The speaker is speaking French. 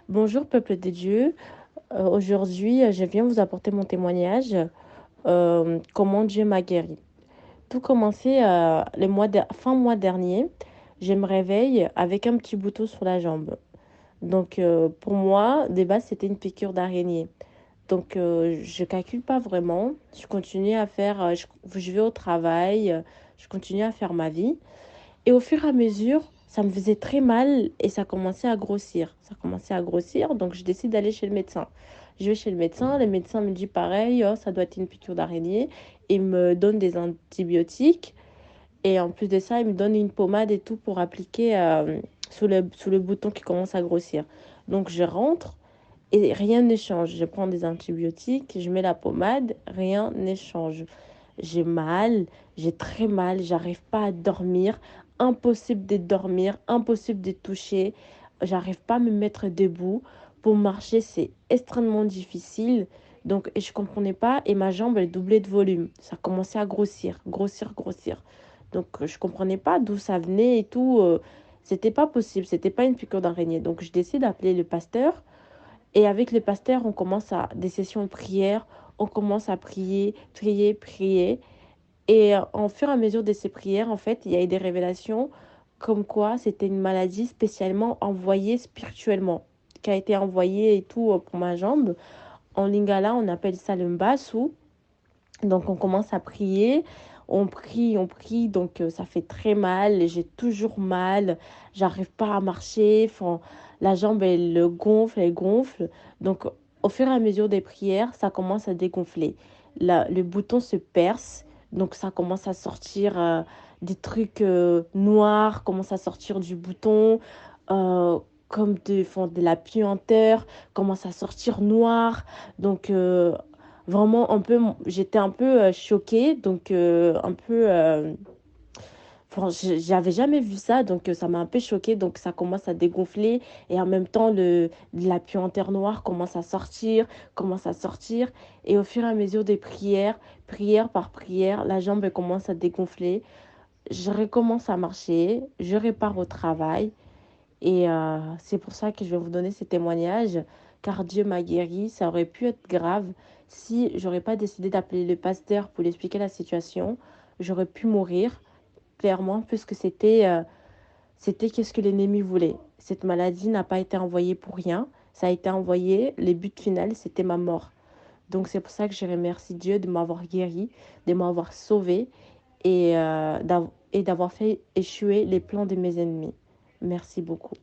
Bonjour peuple de Dieu. Aujourd'hui, je viens vous apporter mon témoignage, comment Dieu m'a guéri. Tout commençait fin mois dernier. Je me réveille avec un petit bouton sur la jambe. Donc pour moi, de base, c'était une piqûre d'araignée. Donc je calcule pas vraiment. Je continue à faire, je vais au travail, je continue à faire ma vie. Et au fur et à mesure, ça me faisait très mal et ça commençait à grossir. Ça commençait à grossir, donc je décide d'aller chez le médecin. Je vais chez le médecin me dit pareil, oh, ça doit être une piqûre d'araignée. Il me donne des antibiotiques et en plus de ça, il me donne une pommade et tout pour appliquer sous le bouton qui commence à grossir. Donc je rentre et rien ne change. Je prends des antibiotiques, je mets la pommade, rien ne change. J'ai mal, j'ai très mal, j'arrive pas à dormir, impossible de dormir, impossible de toucher, j'arrive pas à me mettre debout. Pour marcher, c'est extrêmement difficile. Donc, et je comprenais pas, et ma jambe, elle doublait de volume. Ça commençait à grossir, grossir, grossir. Donc, je comprenais pas d'où ça venait et tout. C'était pas possible, c'était pas une piqûre d'araignée. Donc, je décide d'appeler le pasteur. Et avec le pasteur, on commence à des sessions de prière, on commence à prier, prier, prier. Et en fur et à mesure de ces prières, en fait, il y a eu des révélations comme quoi c'était une maladie spécialement envoyée spirituellement, qui a été envoyée et tout pour ma jambe. En lingala, on appelle ça le mbasu. Donc on commence à prier, on prie, donc ça fait très mal, j'ai toujours mal, j'arrive pas à marcher, enfin, la jambe elle gonfle, elle gonfle. Donc au fur et à mesure des prières, ça commence à dégonfler. Le bouton se perce, donc ça commence à sortir des trucs noirs, commence à sortir du bouton, euh, comme de la puanteur, commence à sortir noir. Donc vraiment un peu, j'étais un peu choquée, donc un peu, enfin, j'avais jamais vu ça, donc ça m'a un peu choquée, donc ça commence à dégonfler et en même temps la puanteur noire commence à sortir et au fur et à mesure des prières, prière par prière, la jambe elle commence à dégonfler, je recommence à marcher, je repars au travail et c'est pour ça que je vais vous donner ces témoignages, car Dieu m'a guéri. Ça aurait pu être grave si j'aurais pas décidé d'appeler le pasteur pour lui expliquer la situation. J'aurais pu mourir, clairement, puisque c'était qu'est-ce que l'ennemi voulait. Cette maladie n'a pas été envoyée pour rien. Ça a été envoyé, le but final, c'était ma mort. Donc c'est pour ça que je remercie Dieu de m'avoir guéri, de m'avoir sauvé et d'avoir fait échouer les plans de mes ennemis. Merci beaucoup.